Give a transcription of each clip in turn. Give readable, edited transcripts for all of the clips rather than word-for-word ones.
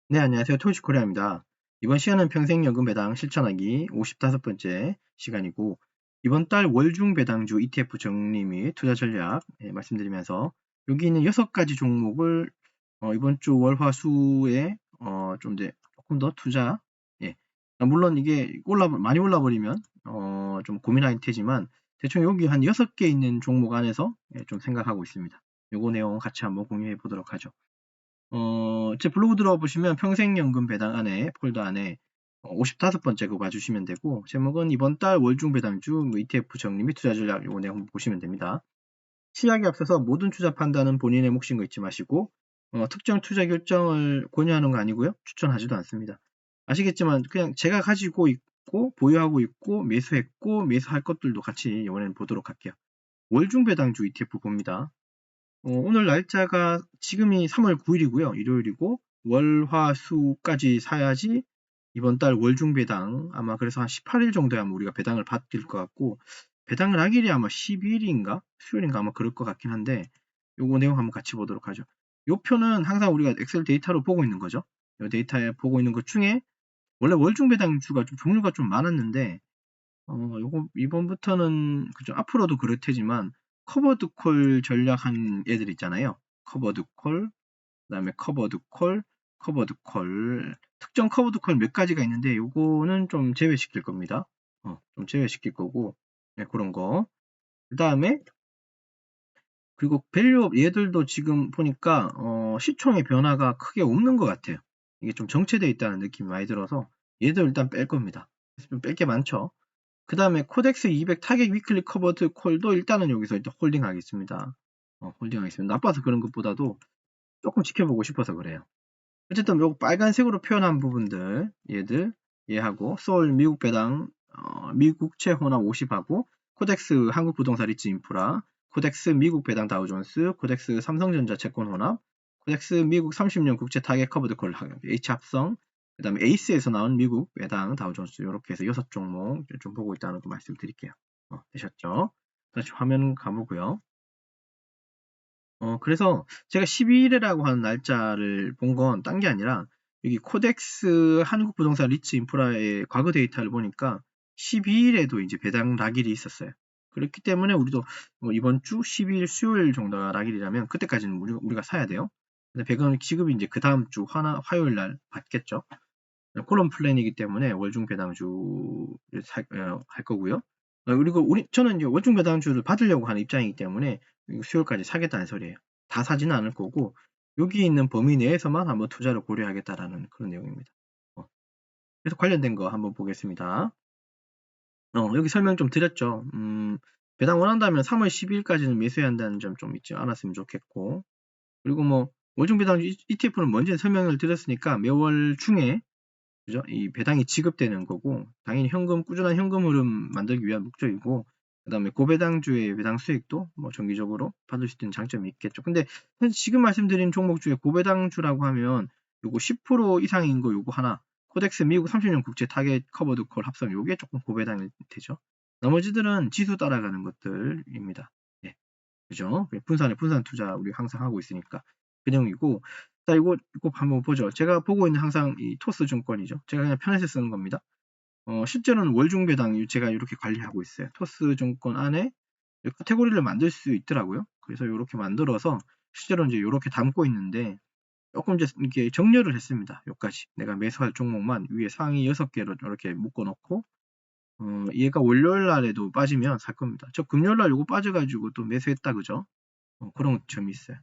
네, 안녕하세요. 토요코리아입니다. 이번 시간은 평생연금 배당 실천하기 55번째 시간이고, 이번 달 월중 배당주 ETF 정리 및 투자 전략 말씀드리면서, 여기 있는 6가지 종목을 이번 주 월화수에 조금 더 투자, 예. 물론 이게 많이 올라버리면 좀 고민할 테지만, 대충 여기 한 6개 있는 종목 안에서 좀 생각하고 있습니다. 요거 내용 같이 한번 공유해 보도록 하죠. 제 블로그 들어와 보시면 평생연금 배당 안에 폴더 안에 55번째 거 봐주시면 되고, 제목은 이번 달 월중 배당주 ETF 정리 및 투자 전략, 요거 내용 보시면 됩니다. 시작에 앞서서 모든 투자 판단은 본인의 몫인 거 잊지 마시고, 특정 투자 결정을 권유하는 거 아니고요, 추천하지도 않습니다. 아시겠지만 그냥 제가 가지고 있고 보유하고 있고 매수했고 매수할 것들도 같이 이번에는 보도록 할게요. 월중 배당주 ETF 봅니다. 오늘 날짜가 지금이 3월 9일이고요. 일요일이고, 월, 화, 수까지 사야지 이번 달 월중 배당, 아마 그래서 한 18일 정도에 아마 우리가 배당을 받을 것 같고, 배당을 하길이 아마 12일인가? 수요일인가? 아마 그럴 것 같긴 한데, 요거 내용 한번 같이 보도록 하죠. 요 표는 항상 우리가 엑셀 데이터로 보고 있는 거죠. 요 데이터에 보고 있는 것 중에, 원래 월중 배당주가 좀 종류가 좀 많았는데, 요거 이번부터는 그죠, 앞으로도 그럴 테지만 커버드 콜 전략한 애들 있잖아요. 커버드 콜, 그다음에 커버드 콜, 커버드 콜, 특정 커버드 콜 몇 가지가 있는데 요거는 좀 제외시킬 겁니다. 좀 제외시킬 거고, 네, 그런 거. 그다음에 그리고 밸류업 얘들도 지금 보니까 시총의 변화가 크게 없는 것 같아요. 이게 좀 정체되어 있다는 느낌이 많이 들어서 얘들 일단 뺄 겁니다. 좀 뺄 게 많죠. 그 다음에 코덱스 200 타겟 위클리 커버드 콜도 일단은 여기서 일단 홀딩 하겠습니다. 홀딩 하겠습니다. 나빠서 그런 것보다도 조금 지켜보고 싶어서 그래요. 어쨌든 요 빨간색으로 표현한 부분들, 얘들, 얘하고, 소울 미국 배당, 미국채 혼합 50하고, 코덱스 한국부동산 리츠 인프라, 코덱스 미국 배당 다우존스, 코덱스 삼성전자 채권 혼합, 코덱스 미국 30년 국채 타겟 커버드 콜 H합성, 그 다음에 에이스에서 나온 미국 배당 다우존스, 이렇게 해서 6종목 좀 보고 있다는 거 말씀드릴게요. 되셨죠? 다시 화면 가보고요. 그래서 제가 12일이라고 하는 날짜를 본 건 딴 게 아니라 여기 코덱스 한국부동산 리츠 인프라의 과거 데이터를 보니까 12일에도 이제 배당 락일이 있었어요. 그렇기 때문에 우리도 이번 주 12일 수요일 정도가 락일이라면 그때까지는 우리가 사야 돼요. 근데 배당 지급이 이제 그 다음 주 화요일 날 받겠죠. 그런 플랜이기 때문에 월중 배당주를 할 거고요. 그리고 저는 이제 월중 배당주를 받으려고 하는 입장이기 때문에 수요일까지 사겠다는 소리예요. 다 사지는 않을 거고 여기 있는 범위 내에서만 한번 투자를 고려하겠다라는 그런 내용입니다. 그래서 관련된 거 한번 보겠습니다. 여기 설명 좀 드렸죠. 배당 원한다면 3월 12일까지는 매수해야 한다는 점 좀 잊지 않았으면 좋겠고, 그리고 뭐 월중 배당주 ETF는 먼저 설명을 드렸으니까 매월 중에 그죠? 이 배당이 지급되는 거고, 당연히 꾸준한 현금 흐름 만들기 위한 목적이고, 그 다음에 고배당주의 배당 수익도 뭐 정기적으로 받을 수 있는 장점이 있겠죠. 근데 지금 말씀드린 종목 중에 고배당주라고 하면 요거 10% 이상인 거 요거 하나, 코덱스 미국 30년 국채 타겟 커버드 콜 합성 요게 조금 고배당이 되죠. 나머지들은 지수 따라가는 것들입니다. 예, 그죠? 분산 투자 우리 항상 하고 있으니까 그 내용이고, 자, 이거 한번 보죠. 제가 보고 있는 항상 이 토스 증권이죠. 제가 그냥 편해서 쓰는 겁니다. 실제로는 월중 배당 제가 이렇게 관리하고 있어요. 토스 증권 안에 카테고리를 만들 수 있더라고요. 그래서 이렇게 만들어서 실제로 이제 이렇게 담고 있는데 조금 이제 이렇게 정렬을 했습니다. 여기까지 내가 매수할 종목만 위에 상위 6개로 이렇게 묶어 놓고, 얘가 월요일 날에도 빠지면 살 겁니다. 저 금요일 날 요거 빠져가지고 또 매수했다, 그죠? 그런 점이 있어요.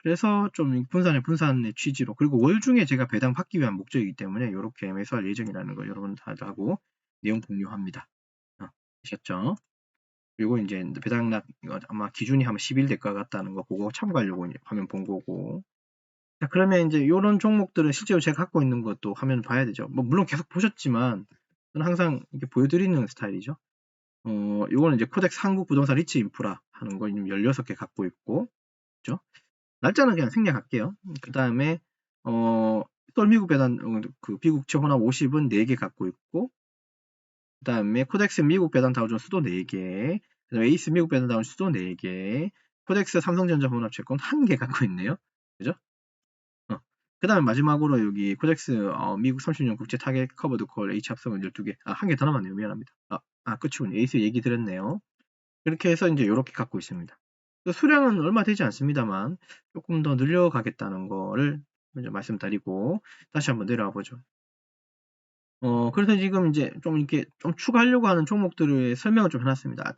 그래서 좀 분산의 취지로, 그리고 월중에 제가 배당 받기 위한 목적이기 때문에 이렇게 매수할 예정이라는 거 여러분들 하고 내용 공유합니다. 아셨죠? 그리고 이제 배당락 아마 기준이 한 10일 될 것 같다는 거 그거 참고하려고 화면 본 거고. 자, 그러면 이제 이런 종목들은 실제로 제가 갖고 있는 것도 화면 봐야 되죠. 뭐 물론 계속 보셨지만 저는 항상 이렇게 보여드리는 스타일이죠. 요거는 이제 코덱스 한국 부동산 리츠 인프라 하는 거 16개 갖고 있고, 그죠? 날짜는 그냥 생략할게요. 그 다음에 또 미국 배당 그 비국채 혼합 50은 4개 갖고 있고, 그 다음에 코덱스 미국 배당 다우존스도 4개, 그 다음에 에이스 미국 배당 다우존스도 4개, 코덱스 삼성전자 혼합 채권 1개 갖고 있네요. 그죠? 그 다음에 마지막으로 여기 코덱스 미국 30년 국제 타겟 커버드 콜 H 합성은 12개. 한 개 더 남았네요. 미안합니다. 끝이군요. 에이스 얘기 드렸네요. 이렇게 해서 이제 이렇게 갖고 있습니다. 수량은 얼마 되지 않습니다만 조금 더 늘려가겠다는 거를 먼저 말씀드리고 다시 한번 내려와 보죠. 그래서 지금 이제 좀 이렇게 좀 추가하려고 하는 종목들을 설명을 좀 해놨습니다.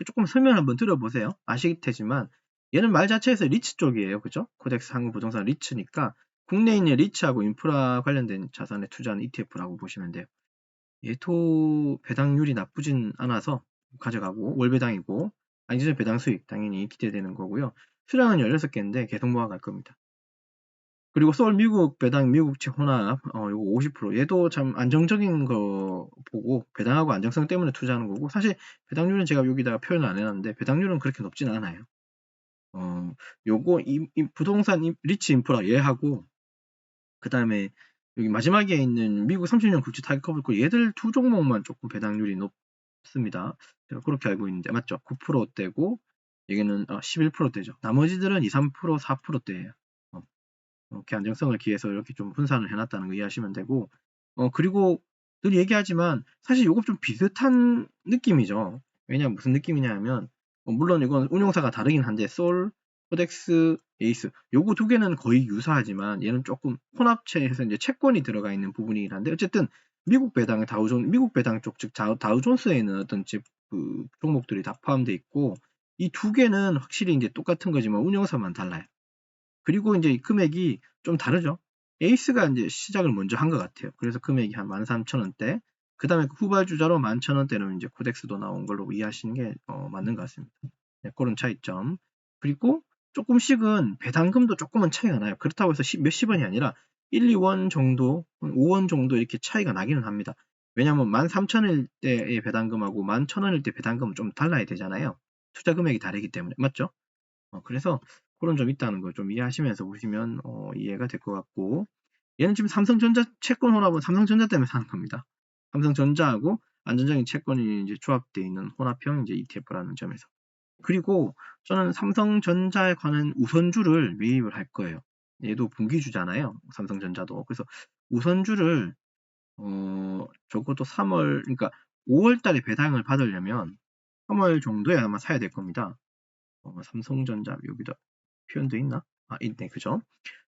조금 설명을 한번 들어보세요. 아실 테지만 얘는 말 자체에서 리츠 쪽이에요. 그죠? 코덱스 한국 부동산 리츠니까 국내에 있는 리츠하고 인프라 관련된 자산에 투자하는 ETF라고 보시면 돼요. 얘도 배당률이 나쁘진 않아서 가져가고 월 배당이고 안정적 배당 수익 당연히 기대되는 거고요. 수량은 16개인데 계속 모아갈 겁니다. 그리고 서울 미국 배당 미국채 혼합 요거 50% 얘도 참 안정적인 거 보고 배당하고 안정성 때문에 투자하는 거고 사실 배당률은 제가 여기다가 표현을 안 해놨는데 배당률은 그렇게 높진 않아요. 요거 이 부동산 리츠 인프라 얘하고 그 다음에 여기 마지막에 있는 미국 30년 국제 타겟 커버고 얘들 두 종목만 조금 배당률이 높습니다. 제가 그렇게 알고 있는데 맞죠? 9%대고 여기는 11%대죠. 나머지들은 2, 3%, 4%대예요. 이렇게 안정성을 기해서 이렇게 좀 분산을 해놨다는 거 이해하시면 되고 그리고 늘 얘기하지만 사실 이거 좀 비슷한 느낌이죠. 왜냐면 무슨 느낌이냐 하면 물론 이건 운용사가 다르긴 한데 솔, 코덱스, 에이스 요거 두 개는 거의 유사하지만 얘는 조금 혼합체에서 이제 채권이 들어가 있는 부분이긴 한데 어쨌든 미국 배당 쪽 즉 다우존스에 있는 어떤 그 종목들이 다 포함되어 있고 이 두 개는 확실히 이제 똑같은 거지만 운용사만 달라요. 그리고 이제 금액이 좀 다르죠. 에이스가 이제 시작을 먼저 한 것 같아요. 그래서 금액이 한 13,000원대. 그 다음에 후발주자로 11,000원대로 이제 코덱스도 나온 걸로 이해하시는 게 맞는 것 같습니다. 네, 그런 차이점. 그리고 조금씩은 배당금도 조금은 차이가 나요. 그렇다고 해서 몇십 원이 아니라 1, 2원 정도, 5원 정도 이렇게 차이가 나기는 합니다. 왜냐하면 13,000원일 때의 배당금하고 11,000원일 때 배당금은 좀 달라야 되잖아요. 투자 금액이 다르기 때문에. 맞죠? 그래서 그런 점 있다는 걸 좀 이해하시면서 보시면 이해가 될 것 같고 얘는 지금 삼성전자 채권 혼합은 삼성전자 때문에 사는 겁니다. 삼성전자하고 안전적인 채권이 이제 조합되어 있는 혼합형 이제 ETF라는 점에서 그리고 저는 삼성전자에 관한 우선주를 매입을 할 거예요. 얘도 분기주잖아요. 삼성전자도 그래서 우선주를 적어도 3월 그러니까 5월 달에 배당을 받으려면 3월 정도에 아마 사야 될 겁니다. 삼성전자 여기다 표현돼 있나? 있네. 그죠?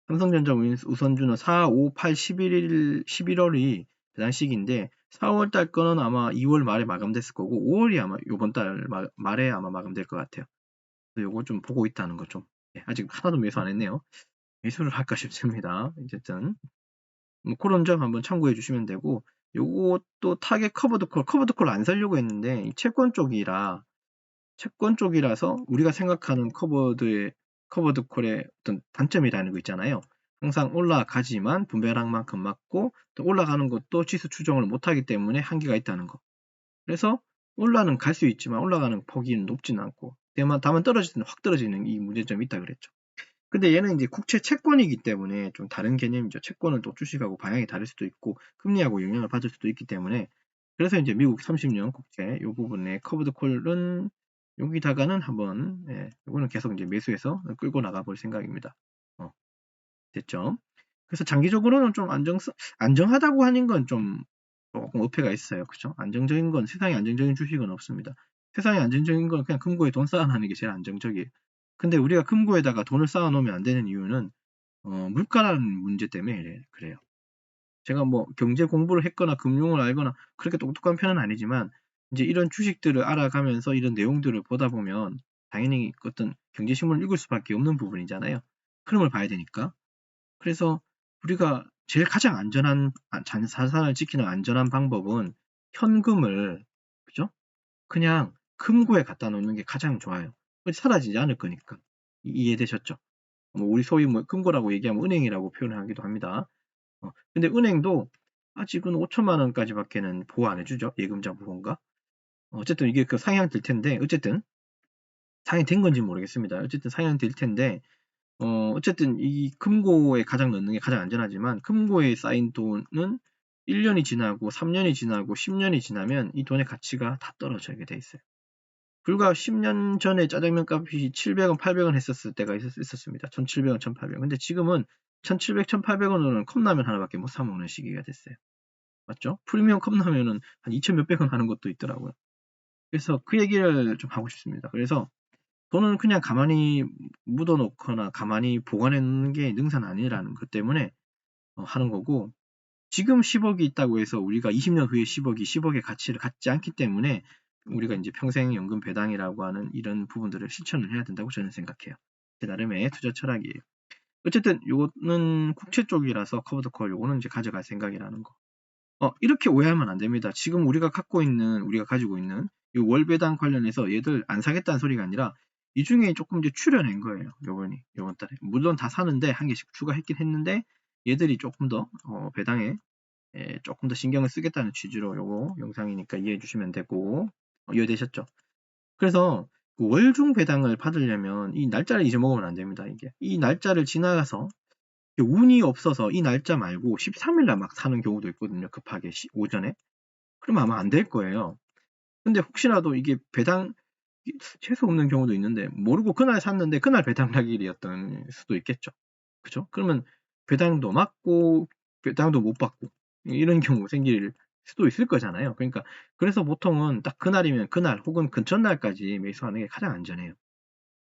삼성전자 우선주는 4, 5, 8, 11월이 배당 시기인데 4월 달 거는 아마 2월 말에 마감됐을 거고 5월이 아마 이번 달 말에 아마 마감될 것 같아요. 그래서 요거 좀 보고 있다는 거 좀. 아직 하나도 매수 안 했네요. 매수를 할까 싶습니다. 어쨌든 그런 점 한번 참고해 주시면 되고 요것도 타겟 커버드콜 안 살려고 했는데 채권 쪽이라서 우리가 생각하는 커버드 콜의 어떤 단점이라는 거 있잖아요. 항상 올라가지만 분배량만큼 맞고 또 올라가는 것도 지수 추정을 못하기 때문에 한계가 있다는 거. 그래서 올라는 갈 수 있지만 올라가는 폭이 높지는 않고 다만 떨어질 때는 확 떨어지는 이 문제점이 있다 그랬죠. 근데 얘는 이제 국채 채권이기 때문에 좀 다른 개념이죠. 채권은 또 주식하고 방향이 다를 수도 있고 금리하고 영향을 받을 수도 있기 때문에 그래서 이제 미국 30년 국채 이 부분에 커버드 콜은 여기다가는 한번 이거는 계속 이제 매수해서 끌고 나가 볼 생각입니다. 됐죠? 그래서 장기적으로는 좀 안정하다고 하는 건 좀 조금 어폐가 있어요. 그죠? 안정적인 건 세상에 안정적인 주식은 없습니다. 세상에 안정적인 건 그냥 금고에 돈 쌓아놓는 게 제일 안정적이에요. 근데 우리가 금고에다가 돈을 쌓아놓으면 안 되는 이유는 물가라는 문제 때문에 그래요. 제가 뭐 경제 공부를 했거나 금융을 알거나 그렇게 똑똑한 편은 아니지만 이제 이런 주식들을 알아가면서 이런 내용들을 보다 보면 당연히 어떤 경제신문을 읽을 수밖에 없는 부분이잖아요. 흐름을 봐야 되니까. 그래서 우리가 제일 가장 안전한 자산을 지키는 안전한 방법은 현금을 그죠? 그냥 금고에 갖다 놓는 게 가장 좋아요. 사라지지 않을 거니까. 이해되셨죠? 우리 소위 뭐 금고라고 얘기하면 은행이라고 표현하기도 합니다. 근데 은행도 아직은 5천만 원까지밖에는 보호 안 해주죠. 예금자 보호인가? 어쨌든 이게 그 상향될 텐데 어쨌든 상향된 건지 모르겠습니다. 어쨌든 상향될 텐데 어쨌든 이 금고에 가장 넣는 게 가장 안전하지만 금고에 쌓인 돈은 1년이 지나고 3년이 지나고 10년이 지나면 이 돈의 가치가 다 떨어지게 돼 있어요. 불과 10년 전에 짜장면 값이 700원, 800원 했었을 때가 있었습니다. 1,700원, 1,800원. 근데 지금은 1700, 1800원으로는 컵라면 하나밖에 못 사 먹는 시기가 됐어요. 맞죠? 프리미엄 컵라면은 한 2000 몇백 원 하는 것도 있더라고요. 그래서 그 얘기를 좀 하고 싶습니다. 그래서 돈은 그냥 가만히 묻어놓거나 가만히 보관해 놓는 게 능사는 아니라는 것 때문에 하는 거고, 지금 10억이 있다고 해서 우리가 20년 후에 10억의 가치를 갖지 않기 때문에 우리가 이제 평생연금 배당이라고 하는 이런 부분들을 실천을 해야 된다고 저는 생각해요. 제 나름의 투자 철학이에요. 어쨌든 요거는 국채 쪽이라서 커버드콜 요거는 이제 가져갈 생각이라는 거. 이렇게 오해하면 안 됩니다. 지금 우리가 가지고 있는 이 월배당 관련해서 얘들 안 사겠다는 소리가 아니라 이 중에 조금 이제 추려낸 거예요. 요번 달에. 물론 다 사는데 한 개씩 추가했긴 했는데 얘들이 조금 더 배당에 조금 더 신경을 쓰겠다는 취지로 요거 영상이니까 이해해 주시면 되고, 이해되셨죠? 그래서 그 월중 배당을 받으려면 이 날짜를 잊어먹으면 안 됩니다. 이게 이 날짜를 지나가서 운이 없어서 이 날짜 말고 13일날 막 사는 경우도 있거든요. 급하게 오전에. 그러면 아마 안 될 거예요. 근데 혹시라도 이게 배당 재수 없는 경우도 있는데 모르고 그날 샀는데 그날 배당 날일이었던 수도 있겠죠. 그죠? 그러면 배당도 맞고 배당도 못 받고 이런 경우 생길 수도 있을 거잖아요. 그러니까 그래서 보통은 딱 그날이면 그날 혹은 그 전날까지 매수하는 게 가장 안전해요.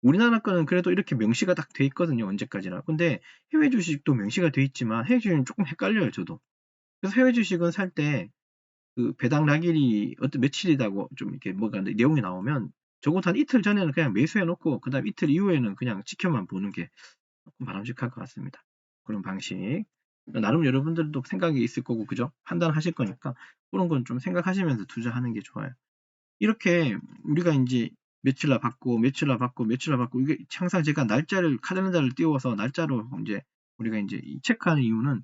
우리나라 거는 그래도 이렇게 명시가 딱 돼 있거든요. 언제까지나. 근데 해외 주식도 명시가 돼 있지만 해외 주식은 조금 헷갈려요. 저도. 그래서 해외 주식은 살 때 그 배당 낙일이 어떤 며칠이라고 좀 이렇게 뭐가 내용이 나오면 적어도 한 이틀 전에는 그냥 매수해 놓고 그다음 이틀 이후에는 그냥 지켜만 보는 게 조금 바람직할 것 같습니다. 그런 방식. 나름 여러분들도 생각이 있을 거고 그죠? 판단하실 거니까 그런 건 좀 생각하시면서 투자하는 게 좋아요. 이렇게 우리가 이제 며칠 날 받고 이게 항상 제가 카lendar를 띄워서 날짜로 이제 우리가 이제 체크하는 이유는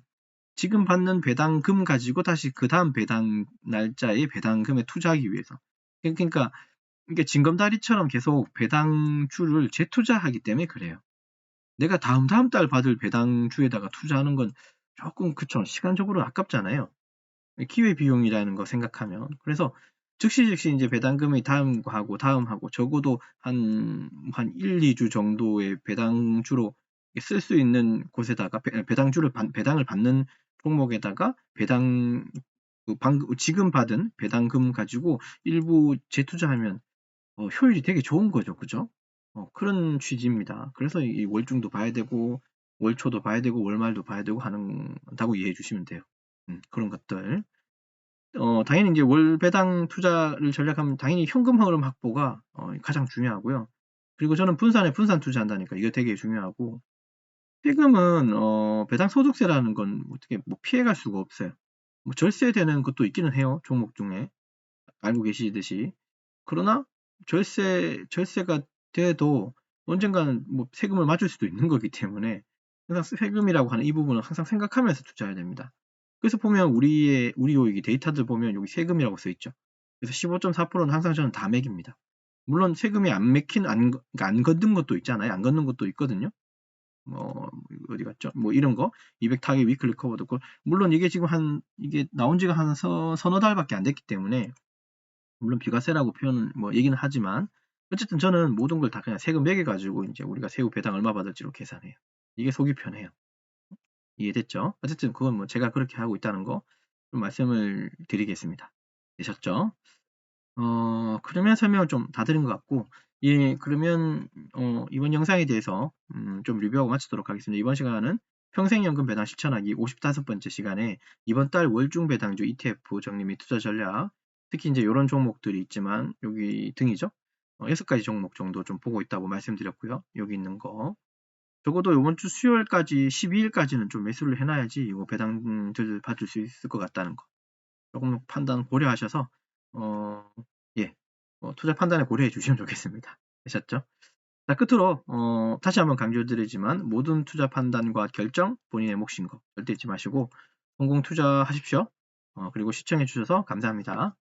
지금 받는 배당금 가지고 다시 그 다음 배당 날짜의 배당금에 투자하기 위해서. 그러니까 이게 징검다리처럼 계속 배당주를 재투자하기 때문에 그래요. 내가 다음 달 받을 배당주에다가 투자하는 건 조금 그쵸. 시간적으로 아깝잖아요. 기회비용이라는 거 생각하면. 그래서 즉시 이제 배당금이 다음하고 적어도 한 1, 2주 정도의 배당주로 쓸 수 있는 곳에다가 배당을 받는 종목에다가 지금 받은 배당금 가지고 일부 재투자하면 효율이 되게 좋은 거죠. 그죠? 그런 취지입니다. 그래서 이 월중도 봐야 되고 월초도 봐야 되고 월말도 봐야 되고 한다고 이해해 주시면 돼요. 그런 것들. 당연히 이제 월 배당 투자를 전략하면 당연히 현금 흐름 확보가 가장 중요하고요. 그리고 저는 분산 투자한다니까 이게 되게 중요하고, 세금은 배당 소득세라는 건 어떻게 뭐 피해갈 수가 없어요. 뭐 절세되는 것도 있기는 해요. 종목 중에 알고 계시듯이. 그러나 절세가 돼도 언젠가는 뭐 세금을 맞을 수도 있는 거기 때문에 항상 세금이라고 하는 이 부분은 항상 생각하면서 투자해야 됩니다. 그래서 보면 우리 요익이 데이터들 보면 여기 세금이라고 써 있죠. 그래서 15.4%는 항상 저는 다 맥입니다. 물론 세금이 그러니까 안 걷는 것도 있잖아요. 안 걷는 것도 있거든요. 어디 갔죠? 뭐 이런 거 200타겟 위클리 커버도 있고, 물론 이게 지금 이게 나온 지가 한 서너 달밖에 안 됐기 때문에 물론 비과세라고 표현은 얘기는 하지만 어쨌든 저는 모든 걸 다 그냥 세금 매겨 가지고 이제 우리가 세후 배당 얼마 받을지로 계산해요. 이게 속이 편해요. 이해됐죠? 어쨌든 그건 제가 그렇게 하고 있다는 거 좀 말씀을 드리겠습니다. 되셨죠? 그러면 설명을 좀 다 드린 것 같고, 예, 그러면 이번 영상에 대해서 좀 리뷰하고 마치도록 하겠습니다. 이번 시간은 평생연금 배당 실천하기 55번째 시간에 이번 달 월중 배당주 ETF 정리 및 투자 전략, 특히 이제 이런 종목들이 있지만 여기 등이죠. 6가지 종목 정도 좀 보고 있다고 말씀드렸고요. 여기 있는 거 적어도 이번 주 수요일까지 12일까지는 좀 매수를 해놔야지 이거 배당들 받을 수 있을 것 같다는 거 조금 판단 고려하셔서 예, 투자 판단에 고려해 주시면 좋겠습니다. 되셨죠? 자, 끝으로 다시 한번 강조드리지만 모든 투자 판단과 결정 본인의 몫인 거 절대 잊지 마시고 성공 투자하십시오. 그리고 시청해 주셔서 감사합니다.